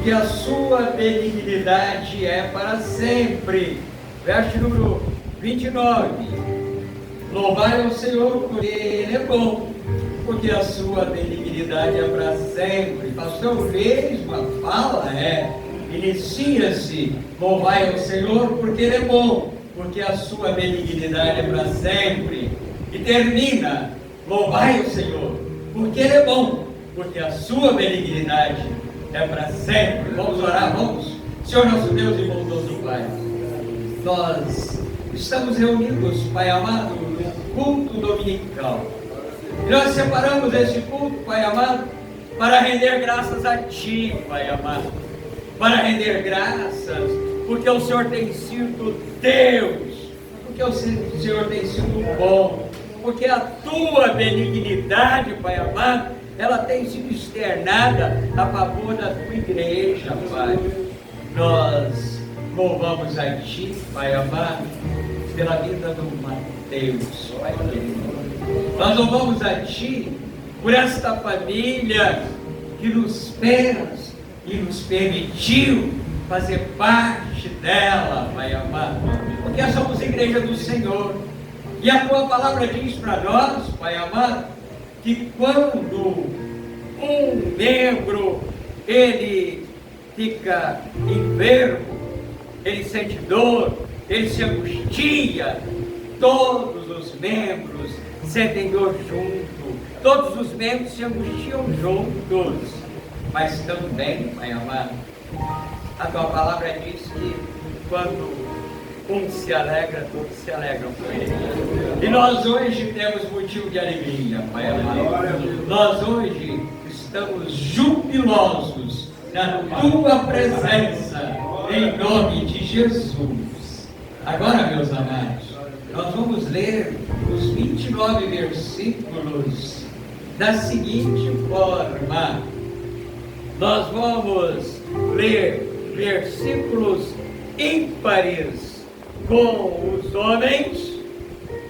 que a sua benignidade é para sempre. Verso número 29. Louvai ao Senhor, porque Ele é bom, porque a sua benignidade é para sempre. Pastor, mesma fala inicia-se, louvai ao Senhor, porque Ele é bom, porque a sua benignidade é para sempre. E termina, louvai o Senhor, porque Ele é bom, porque a sua benignidade é para sempre. Vamos orar, vamos? Senhor nosso Deus e bondoso Pai, nós estamos reunidos, Pai amado, no culto dominical. E nós separamos este culto, Pai amado, para render graças a Ti, Pai amado. Para render graças, porque o Senhor tem sido Deus, porque o Senhor tem sido bom, porque a Tua benignidade, Pai amado, ela tem sido externada a favor da Tua igreja, Pai. Nós louvamos a Ti, Pai amado, pela vida do Mateus, Pai querido. Nós louvamos a Ti por esta família que nos fez e nos permitiu fazer parte dela, Pai amado, porque nós somos igreja do Senhor. E a Tua palavra diz para nós, Pai amado, que quando um membro ele fica enfermo, ele sente dor, ele se angustia, todos os membros sentem dor junto, todos os membros se angustiam juntos. Mas também, Pai amado, a Tua palavra diz que quando um se alegra, todos se alegram com Ele. E nós hoje temos motivo de alegria, Pai amado. Nós hoje estamos jubilosos na Tua presença, em nome de Jesus. Agora, meus amados, nós vamos ler os 29 versículos da seguinte forma. Nós vamos ler versículos ímpares com os homens,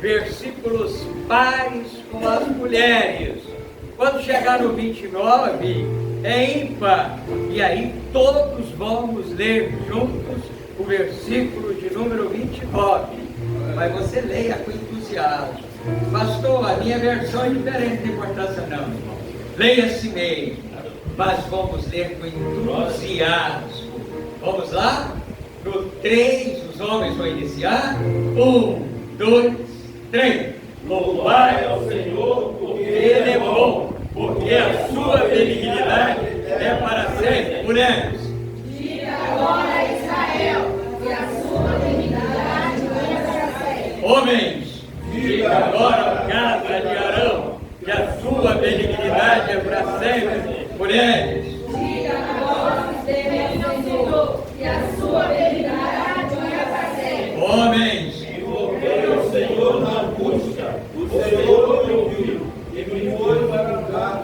versículos pares com as mulheres. Quando chegar no 29, é ímpar, e aí todos vamos ler juntos o versículo de número 29. Mas você leia com entusiasmo. Pastor, a minha versão é diferente, de importância não, irmão. Leia assim mesmo, mas vamos ler com entusiasmo. Vamos lá? No 3, os homens vão iniciar. 1, 2, 3. Louvai ao Senhor, porque Ele é bom, porque a sua benignidade é para sempre. Mulheres, diga agora a Israel, que a sua benignidade é para sempre. homens, diga agora a casa de Arão, que a sua benignidade é para sempre. Mulheres, diga agora que temem ao Senhor, que a sua benignidade é para sempre. homens, Invoquei ao Senhor na angústia, o Senhor me ouviu e me foi para lugar.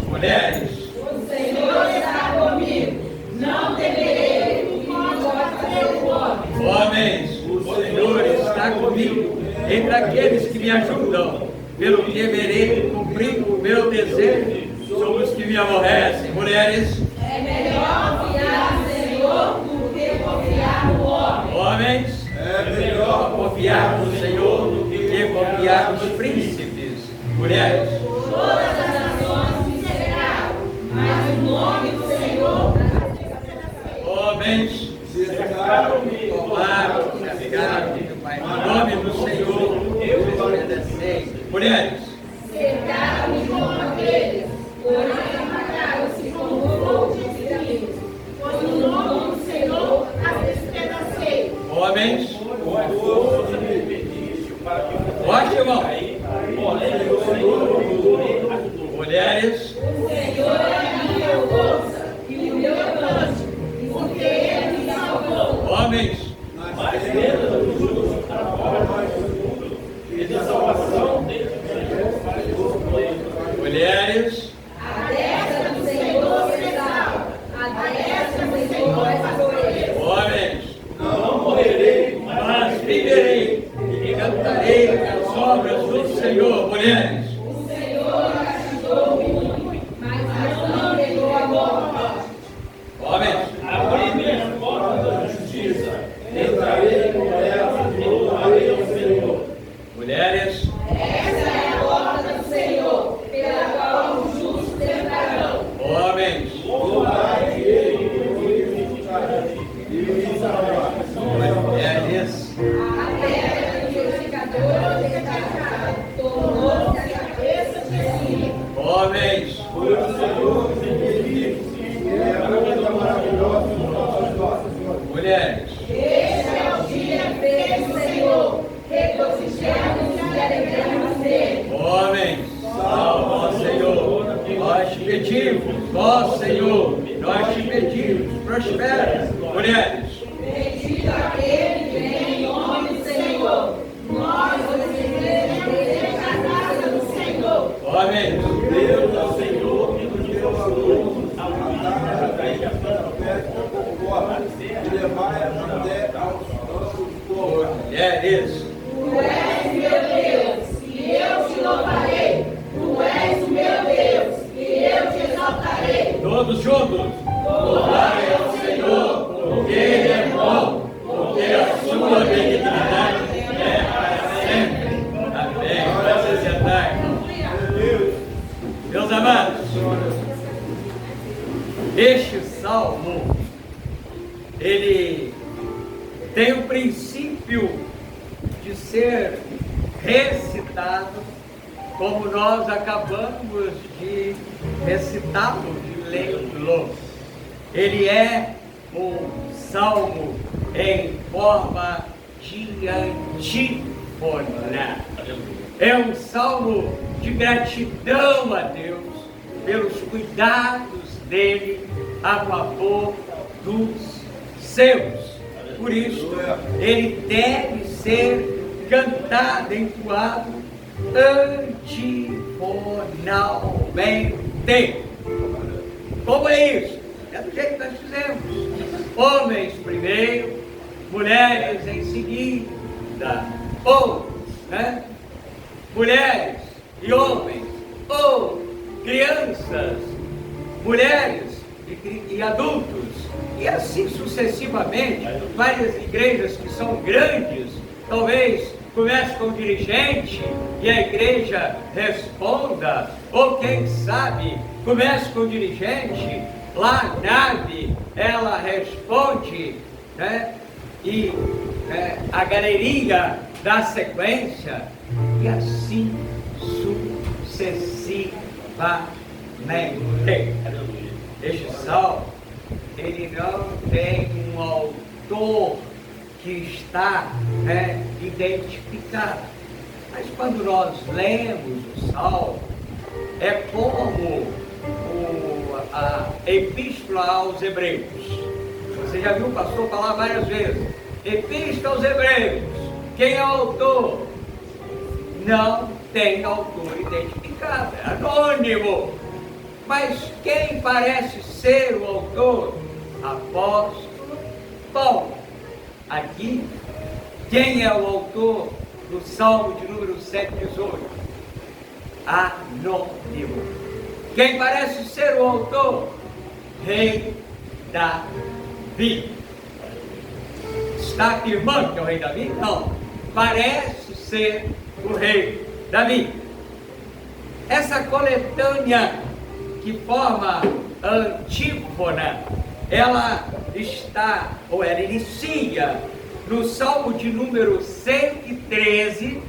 mulheres, O Senhor está comigo, não temerei o que pode fazer o homem. homens, o Senhor está comigo, entre aqueles que me ajudam, pelo que verei cumprir o meu desejo sobre os que me aborrecem. Mulheres, É melhor confiar no Senhor do que confiar no homem. homens, É melhor confiar no Senhor do que confiar nos príncipes. Mulheres, Todas as nações me cercaram, mas o nome do Senhor homens, cercaram-me, tomaram, cercaram-me, Pai, no nome do Senhor, eu obedecei. Mulheres, cercaram-me como aqueles, porém mataram-se como fogo de caminho. Pois o nome do Senhor as despedacei. homens, com a força me impediste para que forte, irmão. porém o Senhor me ajudou. Mulheres, O Senhor é a minha força e o meu canto, porque Ele me salvou. homens, Mas dentro do justo trabalho mais profundo e da salvação dentro do Senhor faz o mulheres, A destra do Senhor se exalta, a destra do Senhor é favorecer. homens, Não morrerei, mas viverei e cantarei as obras do Senhor. Mulheres, O Senhor castigou muito, mas não entregou a morte. homens, mulheres. Este é o dia que fez o Senhor. Regozijemos e alegremos nele. Homens, salva ao Senhor. Nós te pedimos, ó Senhor, nós te pedimos. Prospera, mulheres. Bendito aquele que vem em nome do Senhor. Nós os igrejas da casa do Senhor. Homens, Deus é o Senhor que nos deu a luz, a matar, a igreja, e levar até aos nossos povos. mulheres. Tu és meu Deus, e eu te louvarei. Tu és o meu Deus, e eu te exaltarei. Todos juntos. Louvai ao Senhor, porque Ele é bom, porque a sua benignidade é para sempre. Amém. Graças a Deus. Meus amados, este salmo, ele tem o princípio de ser recitado como nós acabamos de recitá-lo, de lê-lo. Ele é um salmo em forma de antífona. É um salmo de gratidão a Deus pelos cuidados dele a favor dos seus. Por isso, ele deve ser cantado, entoado antifonalmente. Como é isso? É do jeito que nós fizemos. Homens primeiro, mulheres em seguida, ou, né? Mulheres e homens, ou crianças, mulheres e adultos, e assim sucessivamente. Várias igrejas que são grandes, talvez comece com o dirigente e a igreja responda, ou quem sabe, comece com o dirigente, lá na nave, ela responde, né? E a galeria dá sequência, e assim sucessivamente. Este salmo, ele não tem um autor que está identificado. Mas quando nós lemos o salmo, é como a epístola aos Hebreus. Você já viu o pastor falar várias vezes, epístola aos Hebreus, quem é o autor? Não tem autor identificado, é anônimo. Mas quem parece ser o autor? Apóstolo Paulo. Aqui, quem é o autor do Salmo de número 118? Anônimo. Quem parece ser o autor? Rei Davi. Está afirmando que é o rei Davi? Não. Parece ser o rei Davi. Essa coletânea que forma a antífona, ela está, ou ela inicia no Salmo de número 113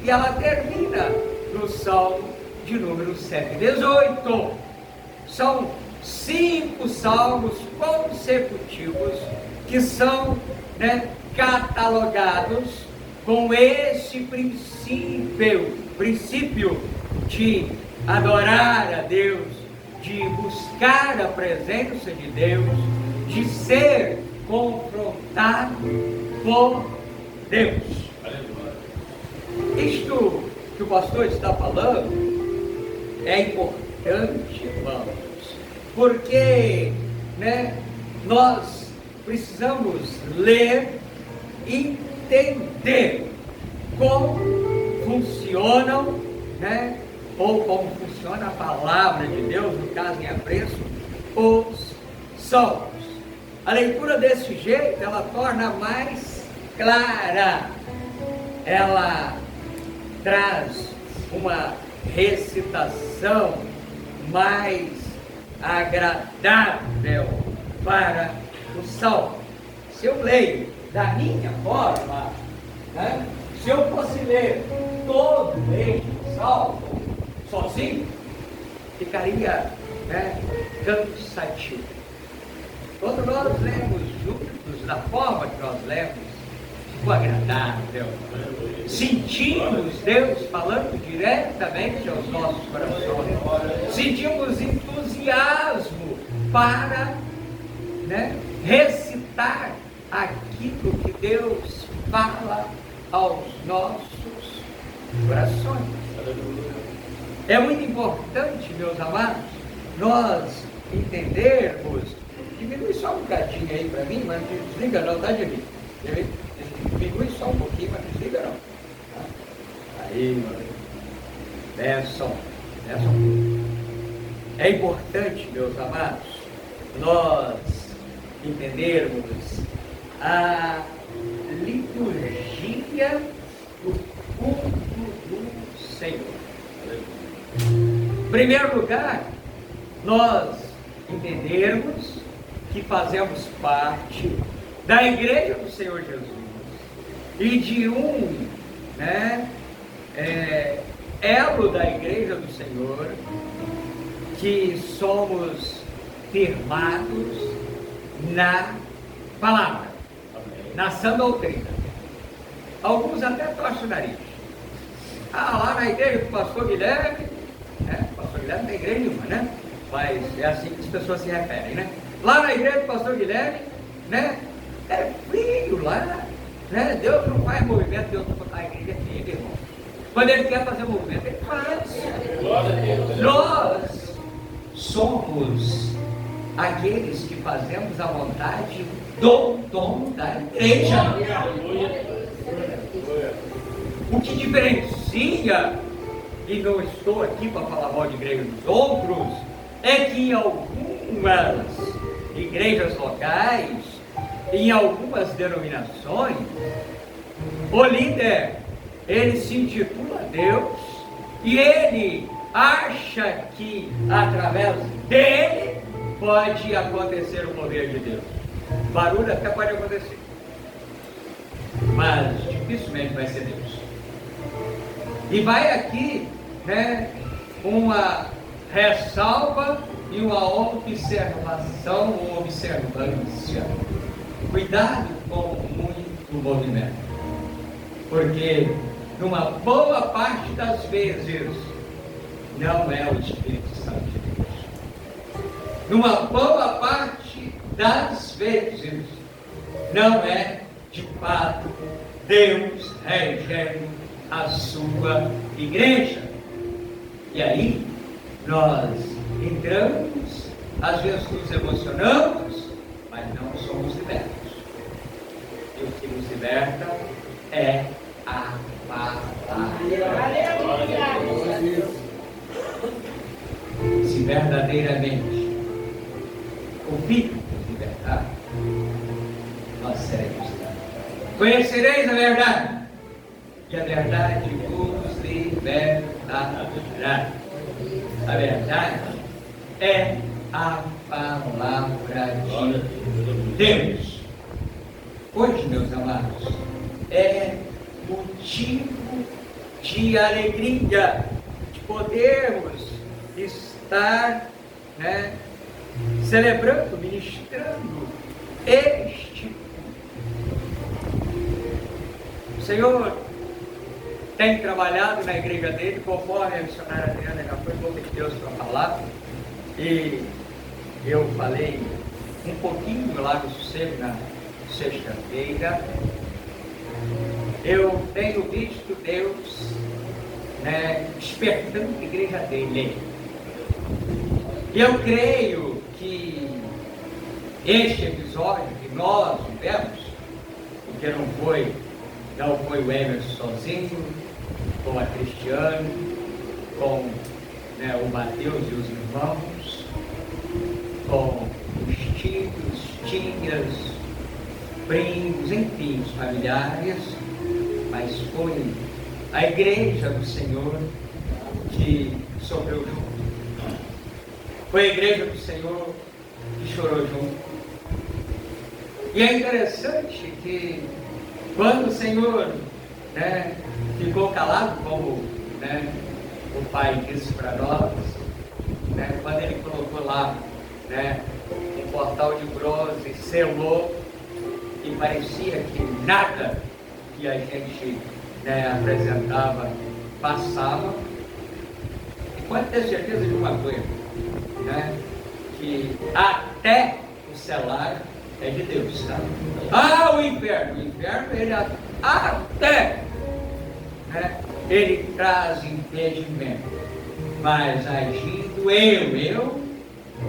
e ela termina no Salmo de número 118. São 5 salmos consecutivos que são catalogados com esse princípio de adorar a Deus, de buscar a presença de Deus, de ser confrontado por Deus. Isto que o pastor está falando é importante, irmãos, porque nós precisamos ler e entender como funcionam, ou como funciona a palavra de Deus, no caso em apreço, os salmos. A leitura desse jeito, ela torna mais clara, ela traz uma recitação mais agradável para o salmo. Se eu leio da minha forma, se eu fosse ler todo este salmo sozinho, ficaria cansativo. Quando nós lemos juntos da forma que nós lemos, ficou agradável. Sentimos Deus falando diretamente aos nossos corações. Sentimos entusiasmo para recitar aquilo que Deus fala aos nossos corações. É muito importante, meus amados, nós entendermos. Diminui só um bocadinho aí para mim, mas não desliga não, tá, Jimmy? Diminui só um pouquinho, mas não desliga não. Aí, benção. É importante, meus amados, nós entendermos a liturgia do culto do Senhor. Em primeiro lugar, nós entendermos que fazemos parte da Igreja do Senhor Jesus e de um elo da Igreja do Senhor, que somos firmados na palavra, na sã doutrina. Alguns até torcem o nariz. Lá na igreja do pastor Guilherme, pastor Guilherme não tem igreja nenhuma, né? Mas é assim que as pessoas se referem, né? Lá na igreja do pastor Guilherme, é frio lá, Deus não faz movimento, Deus não faz, a igreja é fria, irmão. Quando Ele quer fazer movimento, Ele faz. Nós somos aqueles que fazemos a vontade do dono da igreja. O que diferencia, e não estou aqui para falar mal de igreja dos outros, é que em algumas igrejas locais, em algumas denominações, o líder, ele se intitula Deus e ele acha que através dele pode acontecer o mover de Deus. Barulho até pode acontecer, mas dificilmente vai ser Deus. E vai aqui, uma ressalva e uma observação ou observância. Cuidado com muito movimento, porque numa boa parte das vezes não é o Espírito Santo de Deus. Numa boa parte das vezes não é de fato Deus regendo a sua igreja. E aí nós entramos, às vezes nos emocionamos, mas não somos libertos. E o que nos liberta é a palavra. Se verdadeiramente o Filho nos libertar, nós seremos libertos. Conhecereis a verdade, e a verdade vos libertará. A verdade é a palavra de Deus. Hoje, meus amados, é motivo de alegria de podermos estar celebrando, ministrando este. O Senhor tem trabalhado na igreja dele, conforme a missionária Adriana já foi boa de Deus para falar, e eu falei um pouquinho lá no Sossego na sexta-feira. Eu tenho visto Deus despertando a igreja dele, e eu creio que este episódio que nós vivemos, porque não foi o Emerson sozinho, com a Cristiane, com o Mateus e os irmãos, com os tios, tias, primos, enfim, os familiares, mas foi a igreja do Senhor que sofreu junto. Foi a igreja do Senhor que chorou junto. E é interessante que quando o Senhor ficou calado, como o Pai disse para nós, quando Ele colocou lá um portal de bronze, selou, e parecia que nada que a gente apresentava passava. E pode ter certeza de uma coisa, que até o celular é de Deus, tá? O inferno, ele até, ele traz impedimento, mas agindo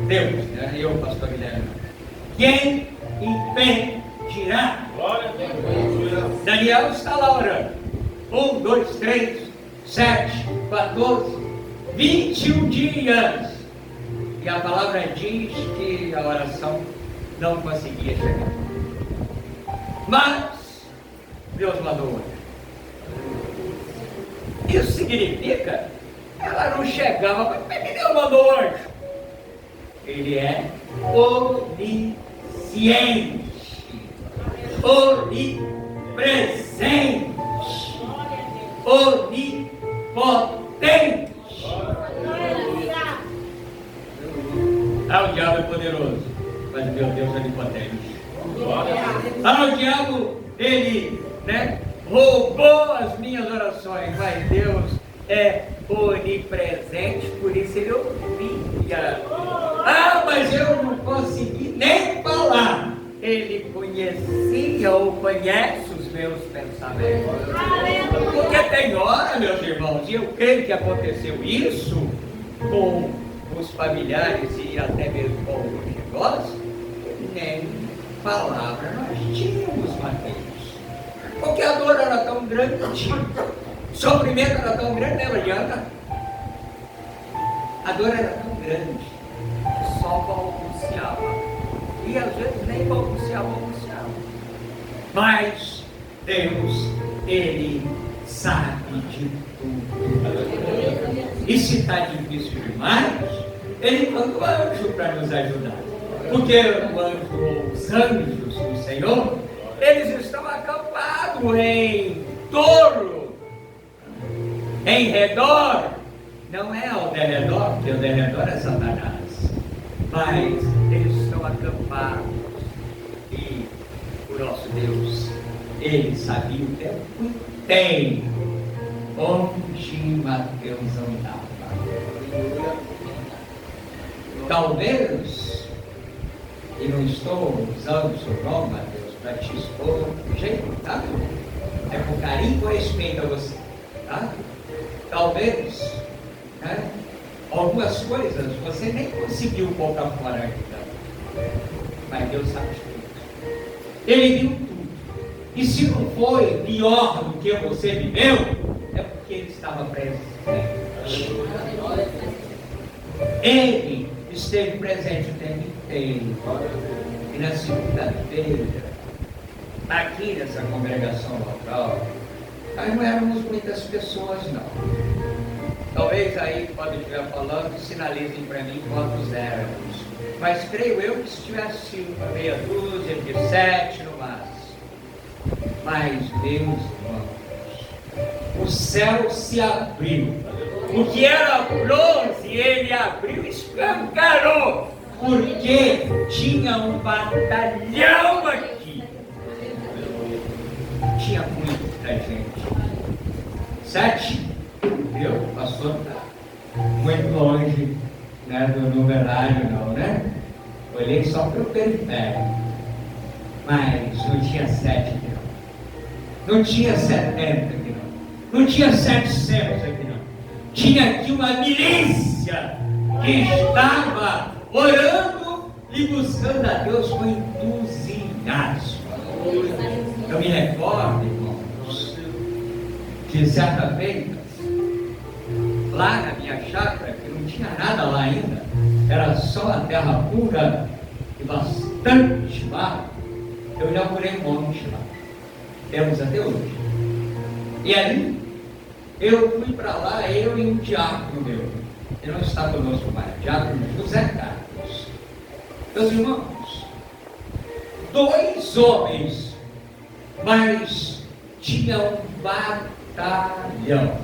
Deus, eu, pastor Guilherme, quem impedirá? Glória a Deus. Daniel está lá orando. 1, 2, 3, 7, 14, 21 dias. E a palavra diz que a oração não conseguia chegar. Mas Deus mandou outra. Isso significa que ela não chegava. Mas como é que Deus mandou hoje? Ele é onisciente, onipresente, onipotente. O diabo é poderoso, mas meu Deus é onipotente. O diabo, ele roubou as minhas orações, mas Deus é onipresente, por isso ele ouvia. Mas eu não consegui nem falar. Ele conhecia ou conhece os meus pensamentos. Porque tem hora, meus irmãos, e eu creio que aconteceu isso com os familiares e até mesmo com os negócios, nem palavra nós tínhamos, Mateus. Porque a dor era tão grande, o sofrimento era tão grande, não adianta. A dor era tão grande que só balbuciava. E às vezes nem balbuciava. Mas Deus, Ele sabe de tudo. E se está difícil demais, Ele manda o anjo para nos ajudar. Porque o anjo ou os anjos do Senhor, eles estão acampados em torno, em redor. Não é ao derredor, porque o derredor é Satanás. Mas eles estão acampados. E o nosso Deus, Ele sabia o tempo inteiro onde Mateus andava. Talvez, e não estou usando o seu nome, Mateus, para te expor do jeito, tá? É com carinho e com respeito a você, tá? Talvez, algumas coisas você nem conseguiu colocar fora ainda, mas Deus sabe de tudo. Ele viu tudo. E se não foi pior do que você viveu, é porque Ele estava presente. Ele esteve presente o tempo inteiro. E na segunda-feira, aqui nessa congregação local, nós não éramos muitas pessoas, não. Talvez aí, quando eu estiver falando, sinalizem para mim quantos éramos. Mas creio eu que se tivesse sido uma meia dúzia, de 7 no máximo. Mas, meus irmãos, o céu se abriu. O que era bronze, ele abriu, escancarou. Porque tinha um batalhão aqui. Tinha muita gente. 7. Viu? O pastor está muito longe do numerário, não, Olhei só para o periférico. Mas não tinha 7 aqui, não. Não tinha 70 aqui, não. Não tinha 700 aqui, não. Tinha aqui uma milícia que estava orando e buscando a Deus com entusiasmo. Eu me recordo, irmãos, que certa feita, lá na minha chácara, que não tinha nada lá ainda, era só a terra pura e bastante mato, eu inaugurei um monte lá. Temos até hoje. E aí, eu fui para lá, eu e um diácono meu. Ele não está conosco mais, diácono José Carlos. Meus irmãos, 2 homens, mas tinha um batalhão.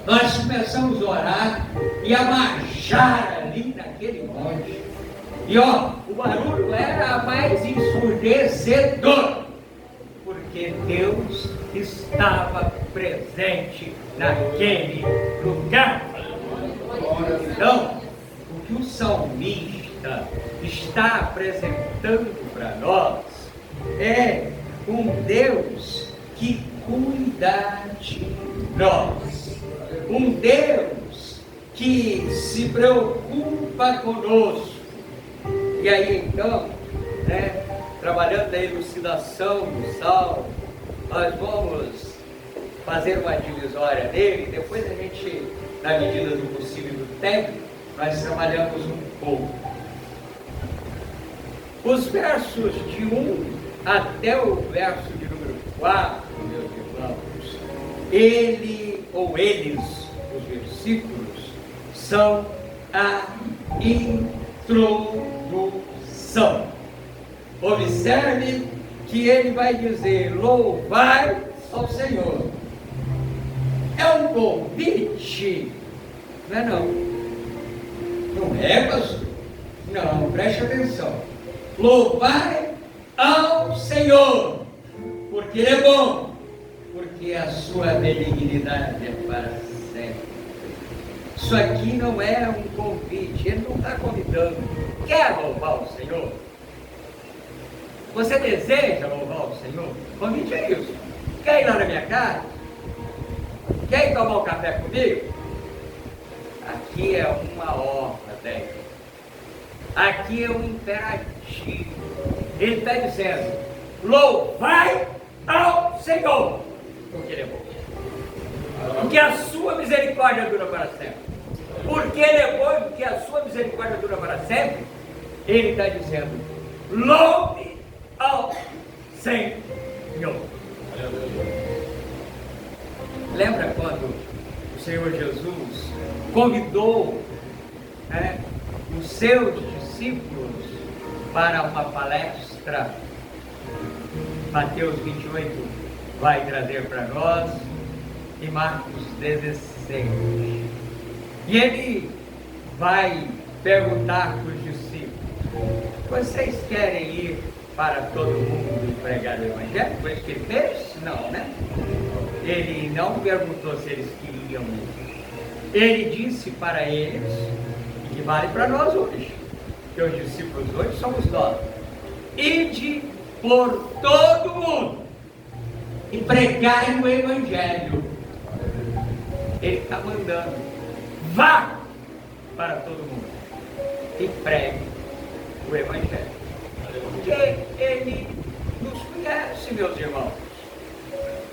Nós começamos a orar e a marchar ali naquele monte. E o barulho era mais ensurdecedor. porque Deus estava presente naquele lugar. Então, o que o salmista está apresentando para nós é um Deus que cuida de nós, um Deus que se preocupa conosco. E aí então, trabalhando a elucidação do salmo, nós vamos fazer uma divisória dele, depois a gente, na medida do possível do tempo, nós trabalhamos um pouco. Os versos de 1 até o verso de número 4, meus irmãos, ele ou eles, os versículos, são a introdução. Observe que ele vai dizer: louvai ao Senhor. É um convite, não é não? Não é, pastor? Não, preste atenção. Louvai ao Senhor, porque Ele é bom, porque a sua benignidade é para sempre. Isso aqui não é um convite, Ele não está convidando. Quer louvar o Senhor? Você deseja louvar o Senhor? O convite é isso. Quer ir lá na minha casa? Quer ir tomar um café comigo? Aqui é uma ordem. Aqui é um imperativo. Ele está dizendo: louvai ao Senhor, porque Ele é bom, porque a sua misericórdia dura para sempre. Porque Ele é bom e porque a sua misericórdia dura para sempre, Ele está dizendo: louve ao Senhor. Lembra quando o Senhor Jesus convidou os seus discípulos para uma palestra? Mateus 28 vai trazer para nós, e Marcos 16. E ele vai perguntar para os discípulos: vocês querem ir para todo mundo e pregar o Evangelho? Foi isso que ele fez? Não, né? Ele não perguntou se eles queriam ir. Ele disse para eles, e que vale para nós hoje, que os discípulos hoje somos nós: ide por todo mundo e pregai o Evangelho. Ele está mandando: vá para todo mundo e pregue o Evangelho. Porque Ele nos conhece, meus irmãos.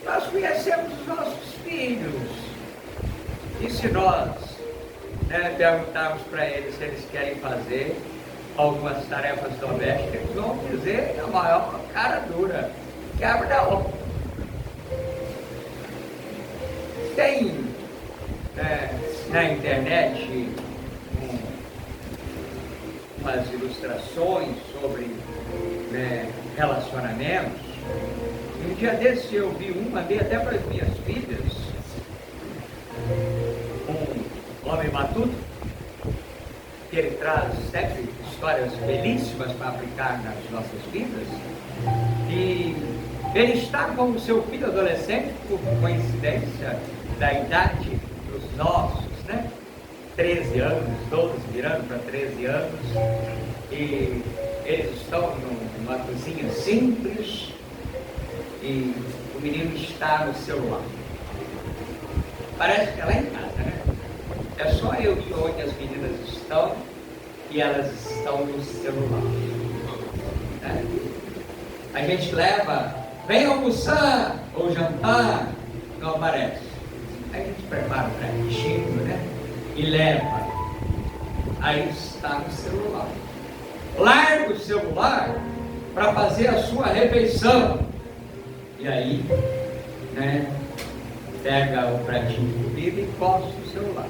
Nós conhecemos os nossos filhos. E se nós perguntarmos para eles se eles querem fazer algumas tarefas domésticas, eles vão dizer a maior cara dura: quebra da roupa. Tem na internet umas ilustrações sobre relacionamentos. Um dia desses eu vi mandei até para as minhas filhas. Um homem matuto, que ele traz sempre histórias belíssimas para aplicar nas nossas vidas, e ele está com o seu filho adolescente, por coincidência da idade dos nossos, 13 anos, 12, virando para 13 anos, e eles estão numa cozinha simples, e o menino está no celular. Parece que é lá em casa, né? É só eu ir onde as meninas estão, e elas estão no celular. A gente leva: vem almoçar ou jantar, não aparece. Aí a gente prepara um pratinho, e leva. Aí está no celular. Larga o celular para fazer a sua refeição. E aí, pega o pratinho de comida e encosta o celular.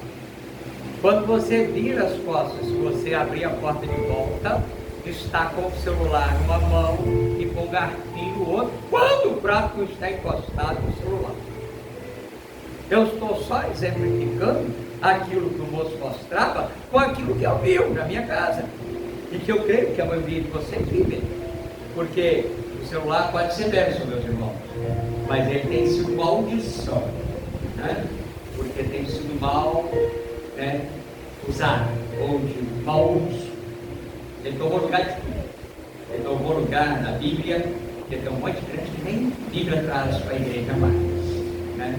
Quando você vira as costas, se você abrir a porta de volta, está com o celular numa mão e com o garfinho no outro, quando o prato não está encostado no celular. Eu estou só exemplificando aquilo que o moço mostrava com aquilo que eu vi na minha casa, e que eu creio que a maioria de vocês vivem, porque o celular pode ser bênção, meus irmãos, mas ele tem sido maldição, né? Porque tem sido mal, né, usado, ou de mau uso. Ele tomou lugar de tudo. Ele tomou lugar na Bíblia, porque tem um monte de crente que nem Bíblia traz para a igreja mais, né?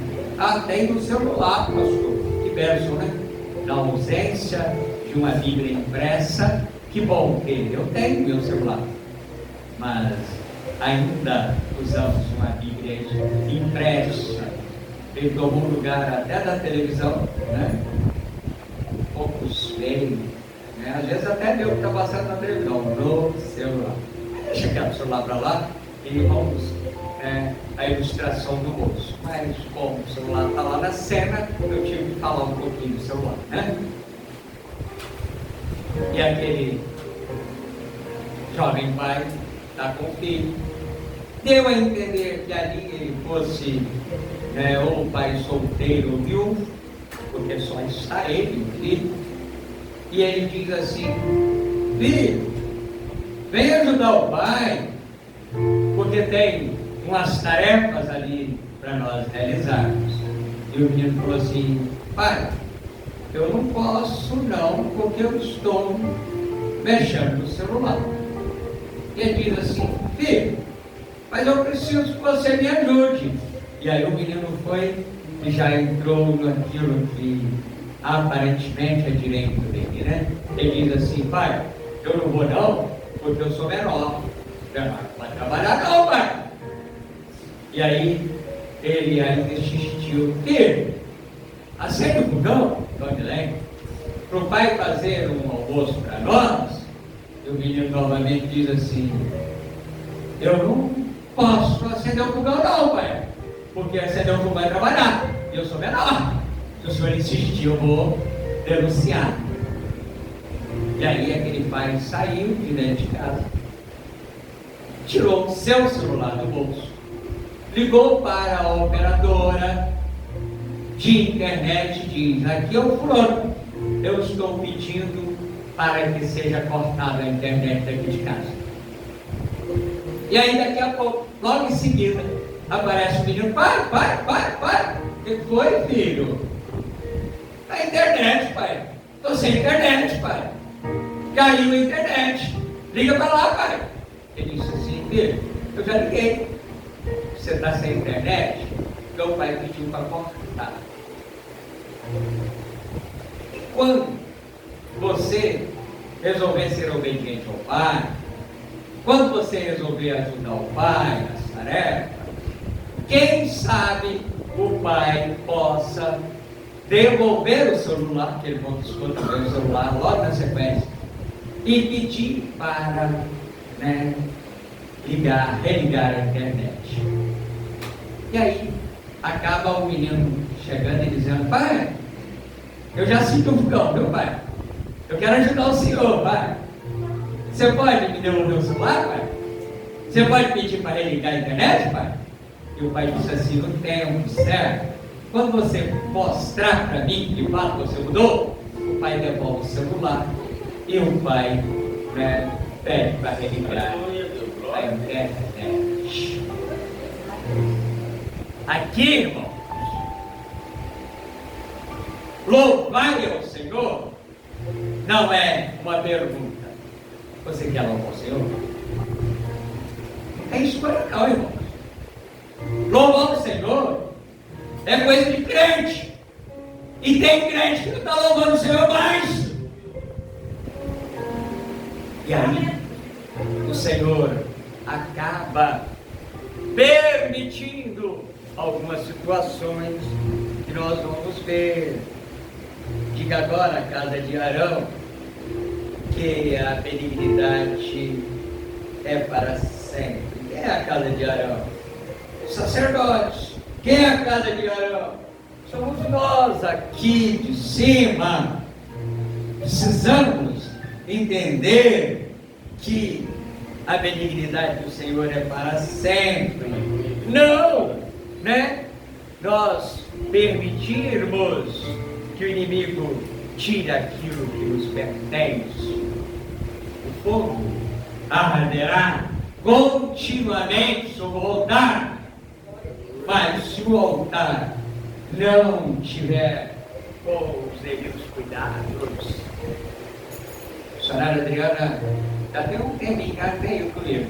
Tem no celular, pastor, que verso, né? Na ausência de uma Bíblia impressa, que bom que eu tenho meu celular, mas ainda usamos uma Bíblia impressa. Ele tomou lugar até da televisão, né? Poucos veem, né? Às vezes até meu que está passando na televisão, no celular. Deixa quieto o celular para lá e vamos a ilustração do bolso. Mas como o celular está lá na cena, eu tive que falar um pouquinho do celular, né? E aquele jovem pai está com o filho. Deu a entender que ali ele fosse ou pai solteiro ou viúvo, porque só está ele, o filho. E ele diz assim: filho, vem ajudar o pai, porque tem umas tarefas ali para nós realizarmos. E o menino falou assim: pai, eu não posso não, porque eu estou mexendo no celular. E ele diz assim: filho, mas eu preciso que você me ajude. E aí o menino foi e já entrou naquilo que aparentemente é direito dele, né? Ele diz assim: pai, eu não vou não, porque eu sou menor. Não vai trabalhar não, pai. E aí ele ainda insistiu: filho, acende o fogão, Dona para o pai fazer um almoço para nós. E o menino novamente diz assim: eu não posso acender o fogão não, pai, porque acender o fogão vai trabalhar, e eu sou menor. Se o senhor insistir, eu vou denunciar. E aí aquele pai saiu de dentro de casa, tirou o seu celular do bolso, ligou para a operadora de internet e diz: aqui é o fulano, eu estou pedindo para que seja cortada a internet daqui de casa. E aí daqui a pouco, logo em seguida, aparece o menino: pai, o que foi, filho? A internet, pai. Estou sem internet, pai. Caiu a internet. Liga para lá, pai. Ele disse assim: filho, eu já liguei. Você está sem internet? Meu pai pediu para cortar. E quando você resolver ser obediente ao pai, quando você resolver ajudar o pai nas tarefas, quem sabe o pai possa devolver o celular, que ele confiscou também o celular logo na sequência, e pedir para religar a internet. E aí acaba o menino chegando e dizendo: pai, eu já sinto o fogão, meu pai, eu quero ajudar o senhor, pai. Você pode me devolver o celular, pai? Você pode pedir para religar a internet, pai? E o pai disse assim: no tempo certo, quando você mostrar para mim que o fato você mudou, o pai devolve o celular e o pai pede para religar a internet. Aqui, irmãos, louvai ao Senhor não é uma pergunta: você quer louvar o Senhor? Não tem escolha não, irmãos. Louvar o Senhor é coisa de crente. E tem crente que não está louvando o Senhor mais. E aí o Senhor acaba permitindo algumas situações que nós vamos ver. Diga agora, a casa de Arão, que a benignidade é para sempre. Quem é a casa de Arão? Os sacerdotes. Quem é a casa de Arão? Somos nós aqui de cima. Precisamos entender que a benignidade do Senhor é para sempre. Não, nós permitirmos que o inimigo tire aquilo que nos pertence. O fogo arderá continuamente sobre o altar, Mas se o altar não tiver os devidos cuidados, missionária Adriana, já tem um tempo em casa, tem eu comigo.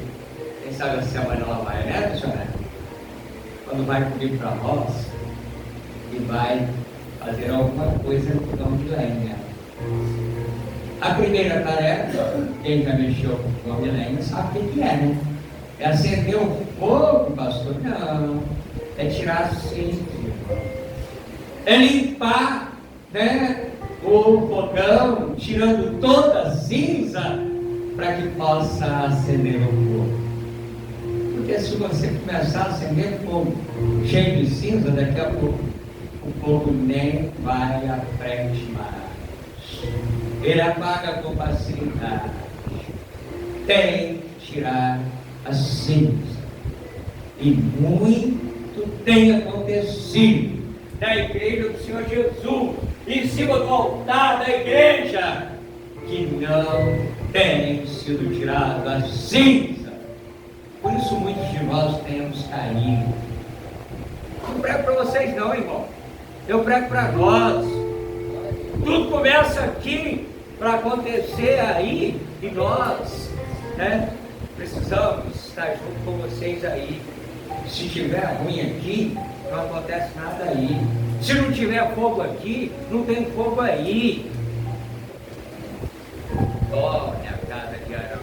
Quem sabe a semana ela vai, né, missionária? Quando vai comigo para nós, e vai fazer alguma coisa com o dom de lenha. A primeira tarefa, quem já mexeu com o dom de lenha sabe o que é, né? É acender o fogo, pastor? Não. É tirar a cinza. É limpar, né, o fogão, tirando toda a cinza, para que possa acender o fogo. Porque se você começar a acender fogo cheio de cinza, daqui a pouco o fogo nem vai à frente mais. Ele apaga com facilidade. Tem que tirar a cinza. E muito tem acontecido na igreja do Senhor Jesus, em cima do altar da igreja, que não tem sido tirado a cinza. Por isso muitos de nós temos caído. Não prego para vocês não, irmão. Eu prego para nós. Tudo começa aqui para acontecer aí, e nós, né, precisamos estar junto com vocês aí. Se tiver ruim aqui, não acontece nada aí. Se não tiver fogo aqui, não tem fogo aí. Torne a casa de Arão.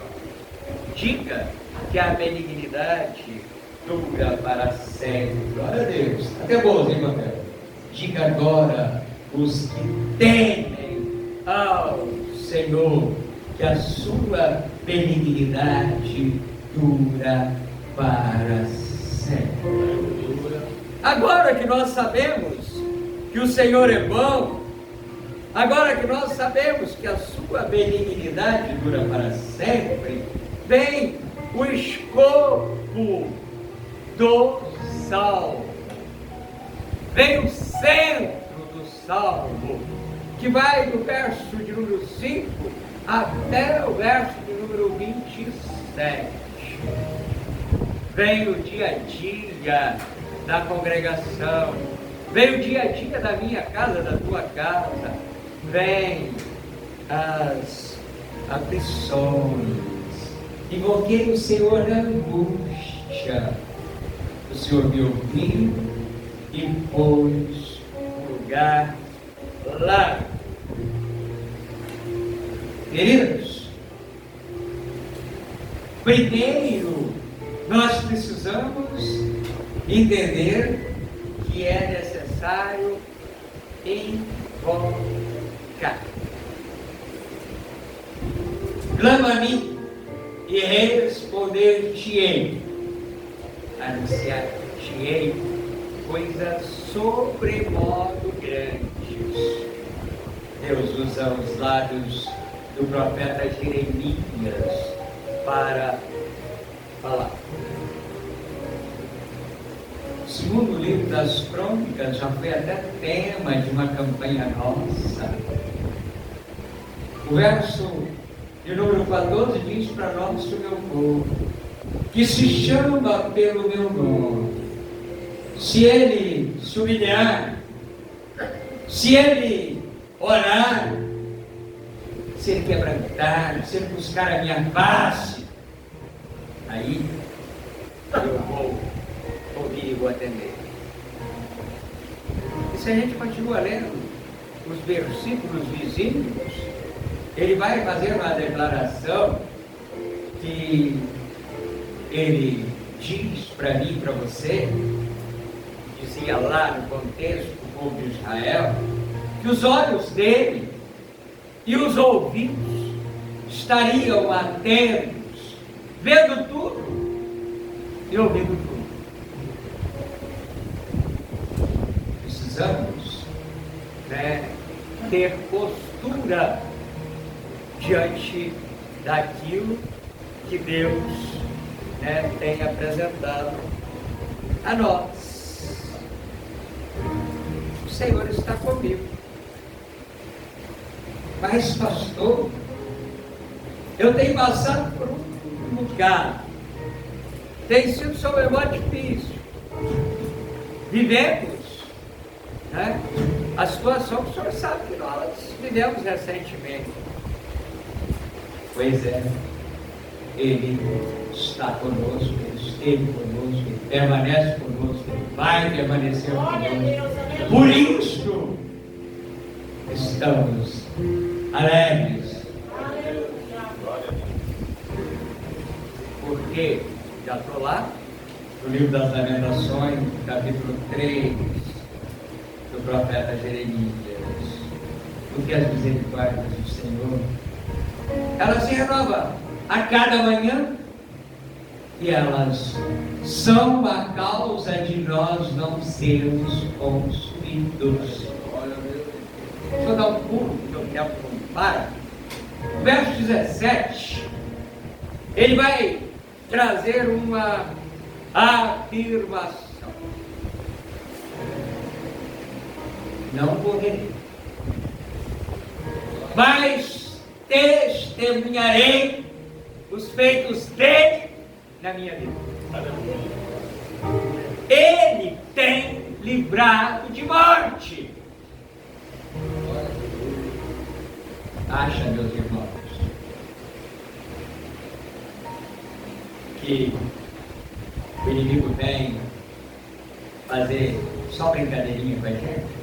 Diga que a benignidade dura para sempre. Glória a Deus. Até bom, hein, Matheus? Diga agora os que temem ao Senhor que a sua benignidade dura para sempre. Agora que nós sabemos que o Senhor é bom, agora que nós sabemos que a sua benignidade dura para sempre, vem o escopo do salmo, vem o centro do salmo, que vai do verso de número 5 até o verso de número 27. Vem o dia a dia da congregação, vem o dia a dia da minha casa, da tua casa, vem as aflições. Invoquei o Senhor na angústia. O Senhor me ouviu e pôs um lugar lá. Queridos, primeiro nós precisamos entender que é necessário invocar. Clama a mim e responder-te-ei. Anunciar-te-ei coisas sobremodo grandes. Deus usa os lábios do profeta Jeremias para falar. O segundo livro das Crônicas já foi até tema de uma campanha nossa. O verso de número 14 diz para nós, o meu povo, que se chama pelo meu nome, se ele se humilhar, se ele orar, se ele quebrantar, se ele buscar a minha face, aí eu vou ouvir e vou atender. E se a gente continua lendo os versículos vizinhos, ele vai fazer uma declaração que ele diz para mim e para você, dizia lá no contexto do povo de Israel, que os olhos dele e os ouvidos estariam atentos, vendo tudo e ouvindo tudo. Precisamos, ter postura diante daquilo que Deus, tem apresentado a nós. O Senhor está comigo. Mas, pastor, eu tenho passado por um lugar, tem sido sobre mó difícil. vivemos, né? A situação que o senhor sabe que nós vivemos recentemente. Pois é, Ele está conosco, Ele esteve conosco, Ele permanece conosco, Ele vai permanecer conosco. Por isso, estamos alegres. Porque, já estou lá, no livro das Lamentações, capítulo 3, do profeta Jeremias, porque as misericórdias do Senhor, elas se renovam a cada manhã, e elas são a causa de nós não sermos consumidos. Deixa eu dar um pulo, que o tempo não para. Verso 17, ele vai trazer uma afirmação: não morrerei, mas testemunharei os feitos dele na minha vida. Ele tem livrado de morte. Acha, meus irmãos, que o inimigo vem fazer só brincadeirinha com a gente?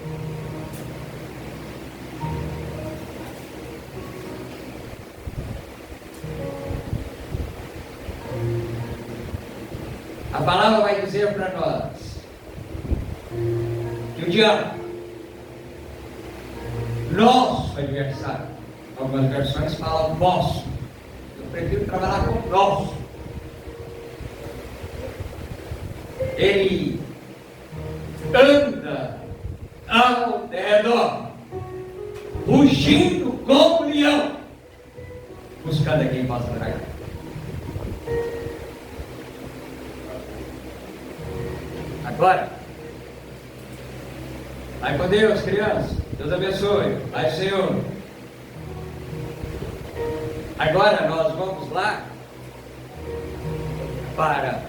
A palavra vai dizer para nós que o diabo, nosso adversário, algumas versões falam nosso, eu prefiro trabalhar com nosso, ele anda ao redor, rugindo como um leão, buscando a quem possa tragar. Agora, vai com Deus, criança. Deus abençoe. Vai, Senhor. Agora nós vamos lá para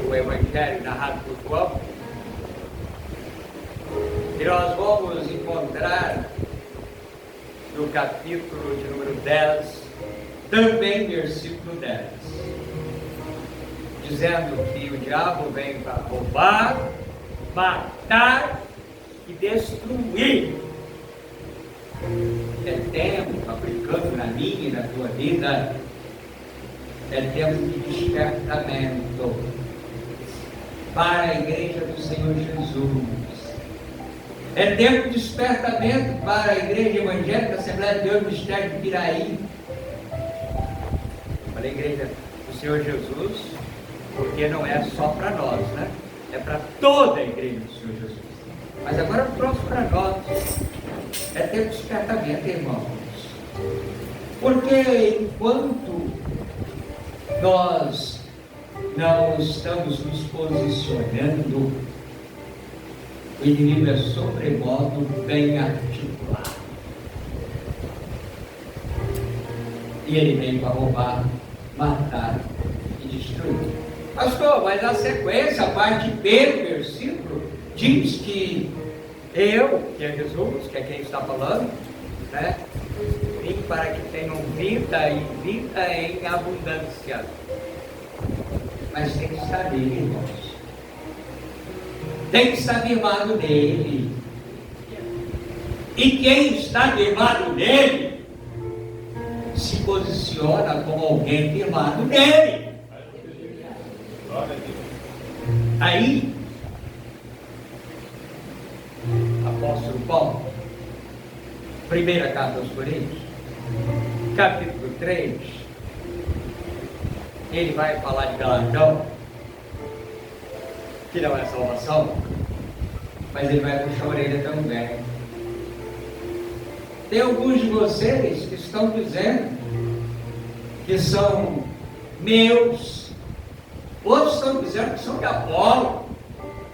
o Evangelho narrado por João, e nós vamos encontrar no capítulo de número 10, também versículo 10, dizendo que o diabo vem para roubar, matar e destruir. É tempo, aplicando na minha e na tua vida, é tempo de despertamento para a igreja do Senhor Jesus. É tempo de despertamento para a igreja evangélica Assembleia de Deus Mistério de Piraí, para a igreja do Senhor Jesus, porque não é só para nós, né? É para toda a igreja do Senhor Jesus. Mas agora eu trouxe para nós. É tempo de despertamento, irmãos. Porque enquanto nós não estamos nos posicionando, o inimigo é sobremodo bem articulado. E ele vem para roubar, matar e destruir. Pastor, mas a sequência, a parte B do versículo, diz que eu, que é Jesus, que é quem está falando, né? Vim para que tenham vida e vida em abundância. Mas tem que saber, irmãos. Tem que estar firmado nele. E quem está firmado nele se posiciona como alguém firmado nele. Aí, apóstolo Paulo, primeira carta aos Coríntios, capítulo 3, ele vai falar de galardão, que não é salvação, mas ele vai puxar a orelha também. Tem alguns de vocês que estão dizendo que são meus, outros estão dizendo que são de Apolo,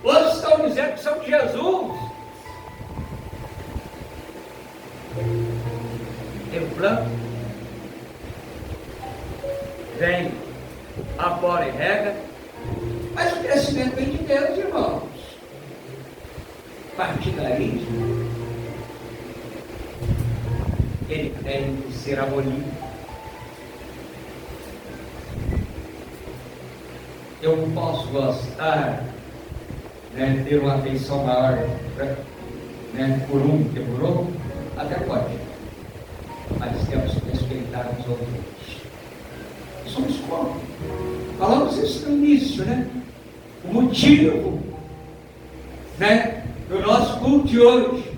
outros estão dizendo que são de Jesus. Tem um plano, vem, Apolo e rega, Mas o crescimento vem de Deus, irmãos. Partidarismo, ele tem que ser abolido. Eu não posso gostar, né, ter uma afeição maior, né, por um que por outro, até pode, mas temos que respeitar os outros. Somos como? Falamos isso no início, né? O motivo, né, do nosso culto de hoje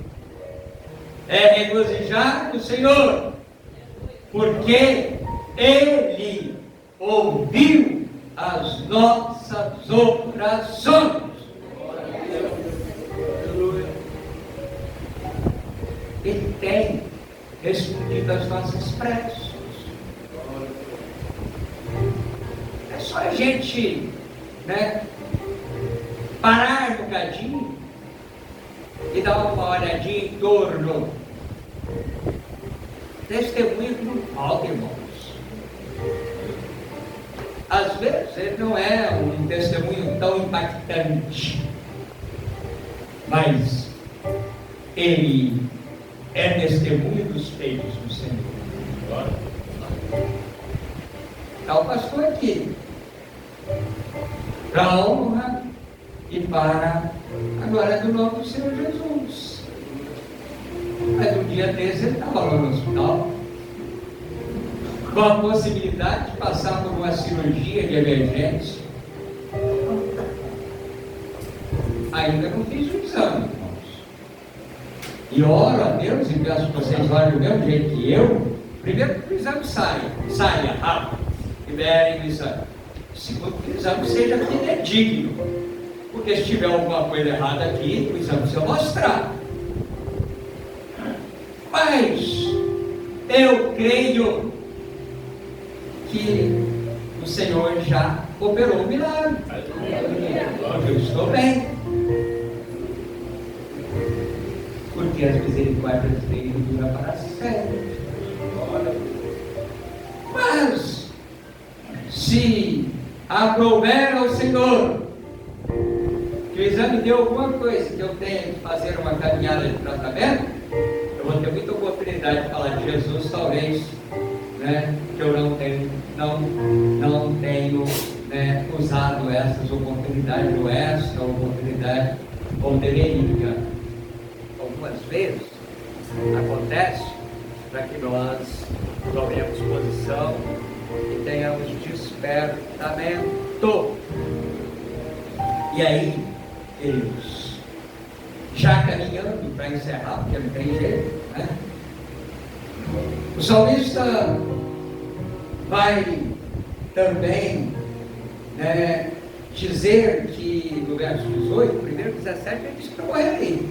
é regozijar no Senhor, porque Ele ouviu as nossas orações. Ele tem respondido as nossas preces. É só a gente, né, parar um bocadinho e dar uma olhadinha em torno. Testemunho que não falta, irmãos. Às vezes ele não é um testemunho tão impactante, mas ele é testemunho dos feitos do Senhor. Está o pastor aqui, para a honra e para a glória do nome do Senhor Jesus. Mas um dia desse ele estava lá no hospital, com a possibilidade de passar por uma cirurgia de emergência. Ainda não fiz o exame, irmãos. E oro a Deus e peço que vocês olhem do mesmo jeito que eu. Primeiro que o exame saia rápido, liberem o exame. Segundo que o exame seja fidedigno. Porque se tiver alguma coisa errada aqui, o exame precisa mostrar. Mas eu creio que o Senhor já operou um milagre. Eu estou bem. Porque as misericórdias dele duram para sempre. Mas, se aprouver ao Senhor que o exame deu alguma coisa que eu tenha que fazer uma caminhada de tratamento, eu vou ter muita oportunidade de falar de Jesus, talvez, né, que eu não tenho, né, usado essas oportunidades, ou essa oportunidade, ou deveria. Algumas vezes acontece para que nós tomemos posição e tenhamos despertamento. E aí, queridos, já caminhando para encerrar, porque não tem jeito, né? O salmista vai também, né, dizer que no verso 18, primeiro 17, ele diz para morrer.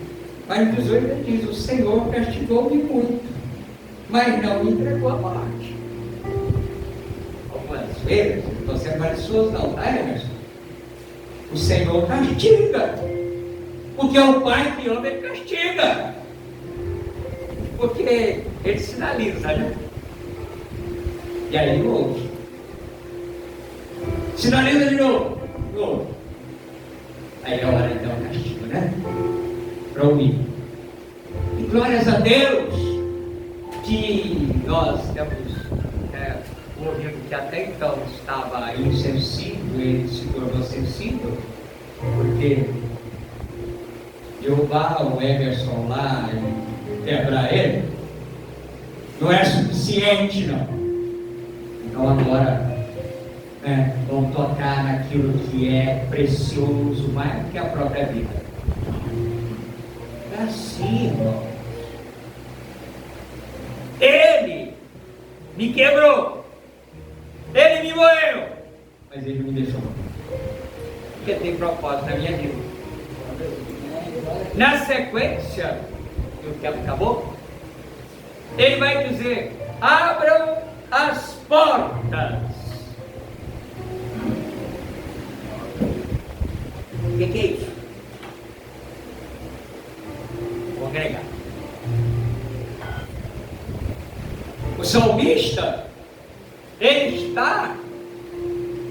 Mas no 18 ele diz: o Senhor castigou-me muito, mas não me entregou à morte. Algumas vezes, você é malicioso não, tá, Emerson? O Senhor castiga, porque é o Pai que ama, ele castiga, porque ele sinaliza, né? E aí ouve, sinaliza de novo, aí é hora de dar um castigo, né? Para ouvir. E glórias a Deus que nós temos um ouvido que até então estava insensível, ele se tornou sensível, porque derrubar o Emerson lá e quebrar ele não é suficiente, não. Então agora, vamos tocar naquilo que é precioso mais do que a própria vida. É assim, irmão. Ele me quebrou, ele me moeu, mas ele me deixou, porque tem propósito na minha vida. Na sequência, e o tempo acabou, ele vai dizer: abram as portas. O que é isso? Congregar. O salmista, ele está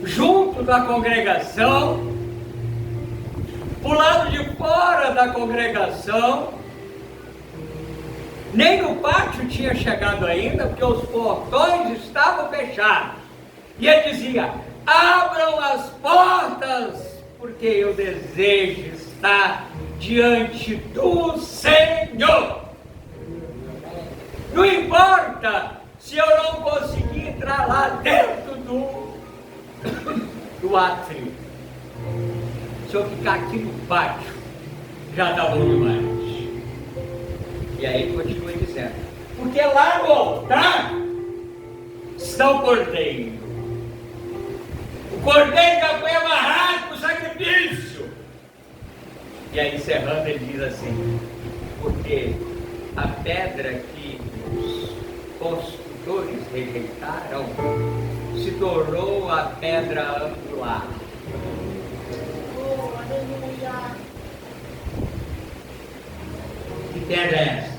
junto da congregação, o lado de fora da congregação, nem no pátio tinha chegado ainda, porque os portões estavam fechados. E ele dizia: abram as portas, porque eu desejo estar diante do Senhor. Não importa se eu não conseguir entrar lá dentro do átrio. Se eu ficar aqui no pátio, já está bom demais. E aí ele continua dizendo: porque lá no altar está o cordeiro. O cordeiro já foi amarrado para o sacrifício. E aí, encerrando, ele diz assim: porque a pedra que os construtores rejeitaram se tornou a pedra angular. Oh, aleluia. Que pedra é essa?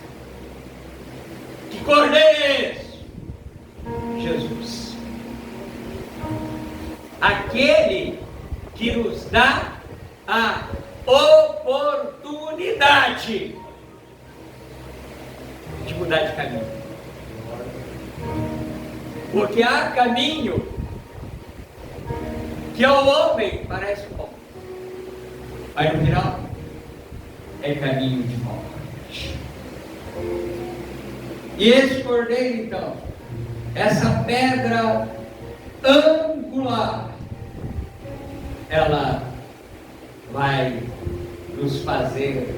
Que cordeiro é esse? Jesus. Aquele que nos dá a oportunidade de mudar de caminho. Porque há caminho que ao homem parece bom, mas no final é caminho de morte. E esse cordeiro, então, essa pedra angular, ela vai nos fazer,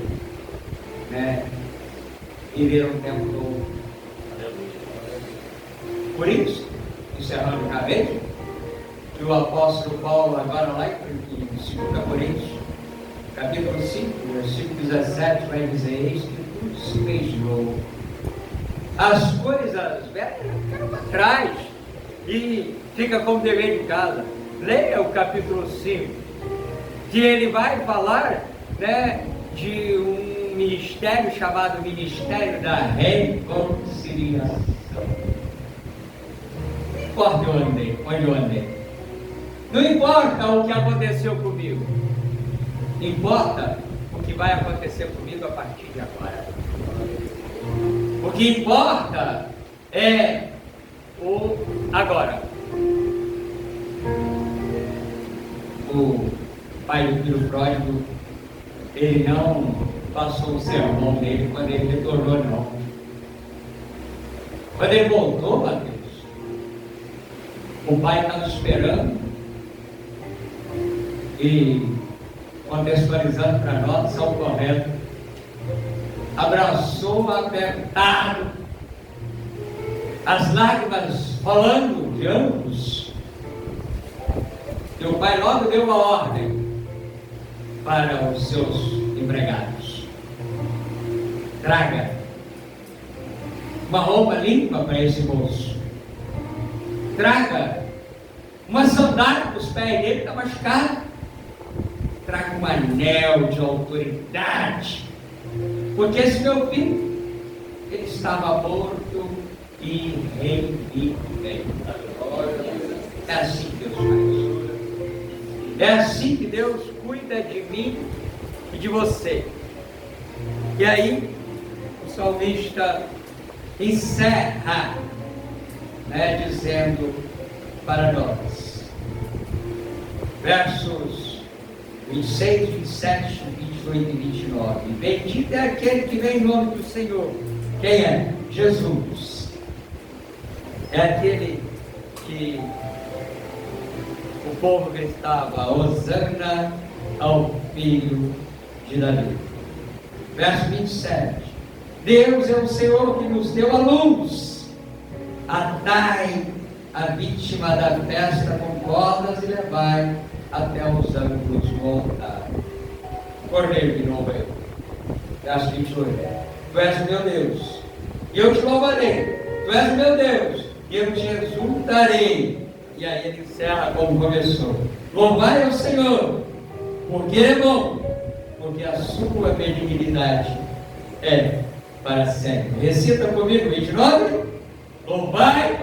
viver um tempo novo. Por isso, encerrando já vejo que o apóstolo Paulo, agora lá em 2 Coríntios, capítulo 5, versículo 17, vai dizer: eis que tudo se fez novo. As coisas velhas ficaram para trás. E fica como dever de casa. Leia o capítulo 5, que ele vai falar, de um ministério chamado Ministério da Reconciliação. Não importa onde eu andei. Não importa o que aconteceu comigo. Importa o que vai acontecer comigo a partir de agora. O que importa é o agora. O pai do filho pródigo, ele não passou o sermão dele quando ele retornou, não. Quando ele voltou, Mateus, o pai estava esperando e, contextualizando para nós, são correto, abraçou apertado, as lágrimas rolando de ambos. E o pai logo deu uma ordem para os seus empregados: traga uma roupa limpa para esse moço, traga uma sandália para os pés dele, está machucado, traga um anel de autoridade, porque esse meu filho, ele estava morto e reviveu. É assim que Deus faz. É assim que Deus cuida de mim e de você. E aí o salmista encerra, dizendo para nós, versos 26, 27, 28 e 29: bendito é aquele que vem em nome do Senhor. Quem é? Jesus. É aquele que o povo gritava: Hosana ao filho de Davi. Verso 27: Deus é o Senhor que nos deu a luz. Atai a vítima da festa com cordas e levai até os ângulos do altar. Cordeiro de novo aí. Verso 28: Tu és o meu Deus, e eu te louvarei. Tu és o meu Deus, e eu te exultarei. E aí ele encerra como começou: Louvai ao Senhor, porque Ele é bom, porque a sua benignidade é para sempre. Recita comigo 29: Louvai,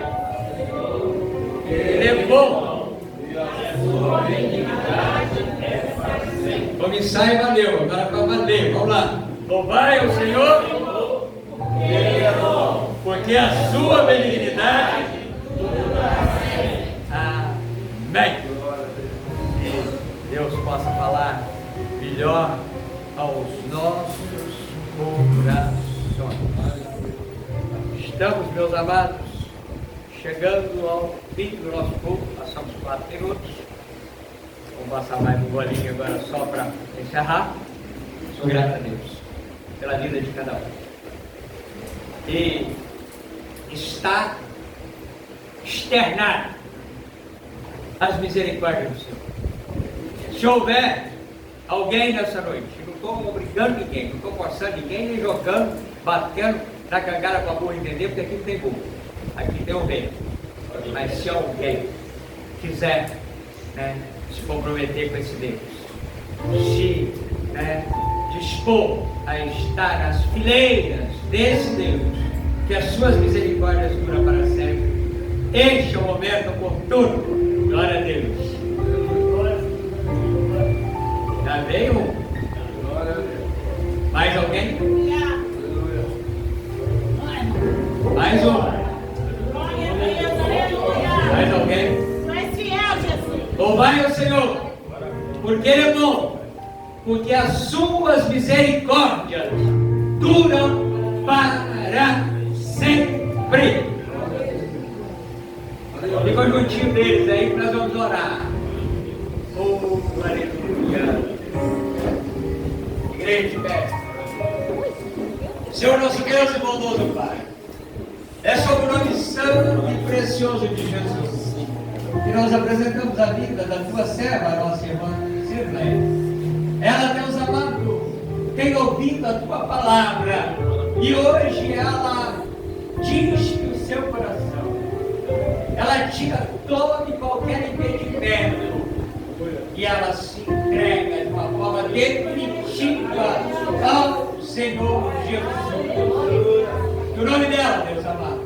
Ele é bom, e a Sua benignidade é para sempre. Vamos ensaiar e valeu. Agora para valer. Vamos lá. Louvai ao Senhor, Ele é bom. porque a sua benignidade dura sempre. Amém. Que Deus possa falar melhor aos nossos corações. Estamos, meus amados, chegando ao fim do nosso culto. Passamos 4 minutos. Vamos passar mais um golinho agora só para encerrar. Sou grato a Deus pela vida de cada um. E está externado as misericórdias do Senhor. Se houver alguém nessa noite, não estou obrigando ninguém, não estou forçando ninguém, nem jogando, batendo na cangada para a burra entender, porque aqui não tem burro, aqui tem ovelha. Mas se alguém quiser, né, se comprometer com esse Deus, se dispor a estar nas fileiras desse Deus, que as suas misericórdias duram para sempre, este é o momento oportuno. Glória a Deus. Já veio um? Mais alguém? Mais um? Mais alguém? Louvai ao Senhor, porque Ele é bom, porque as suas misericórdias duram para sempre. Fica juntinho deles aí que nós vamos orar. Oh, aleluia. Igreja, Senhor nosso Deus e bondoso Pai, é sobre o nome santo e precioso de Jesus que nós apresentamos a vida da tua serva, a nossa irmã Sirlene. Ela, Deus amado, tem ouvido a tua palavra e hoje ela diz o seu coração. Ela tira todo e qualquer impedimento e ela se entrega de uma forma definitiva ao Senhor Jesus. Que o nome dela, Deus amado,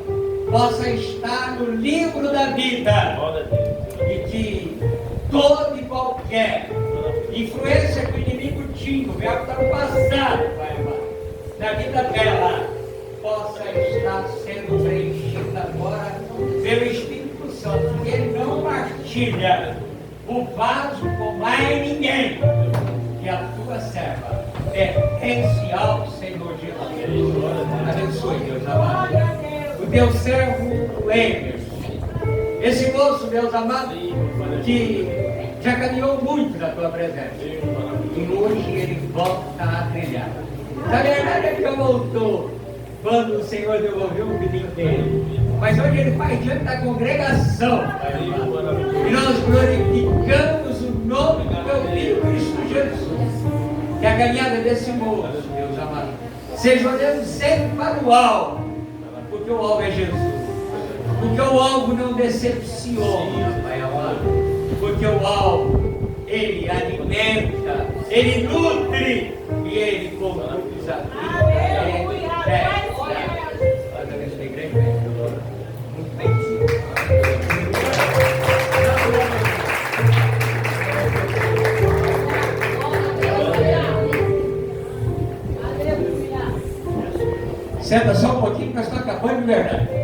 possa estar no livro da vida e que toda e qualquer influência que o inimigo tinha, o verbo está no passado, Pai amado, na vida dela, possa estar sendo preenchida agora pelo Espírito Santo, que ele não partilha o vaso com mais ninguém, que a tua serva pertence ao Senhor Jesus. Abençoe, Deus amado, o teu servo Emerson, esse moço, Deus amado, que já caminhou muito na tua presença e hoje ele volta a trilhar. Na verdade é que ele voltou quando o Senhor devolveu o filho dele, mas hoje ele faz diante da congregação, e nós glorificamos o nome do teu filho Cristo Jesus. Que a caminhada desse moço, Deus amado, seja olhando sempre para o alvo, porque o alvo é Jesus, porque o alvo não decepciona, Pai amado, porque o alvo ele alimenta, ele nutre e ele conduz a vida. Senta só um pouquinho que nós estamos acabando de verdade.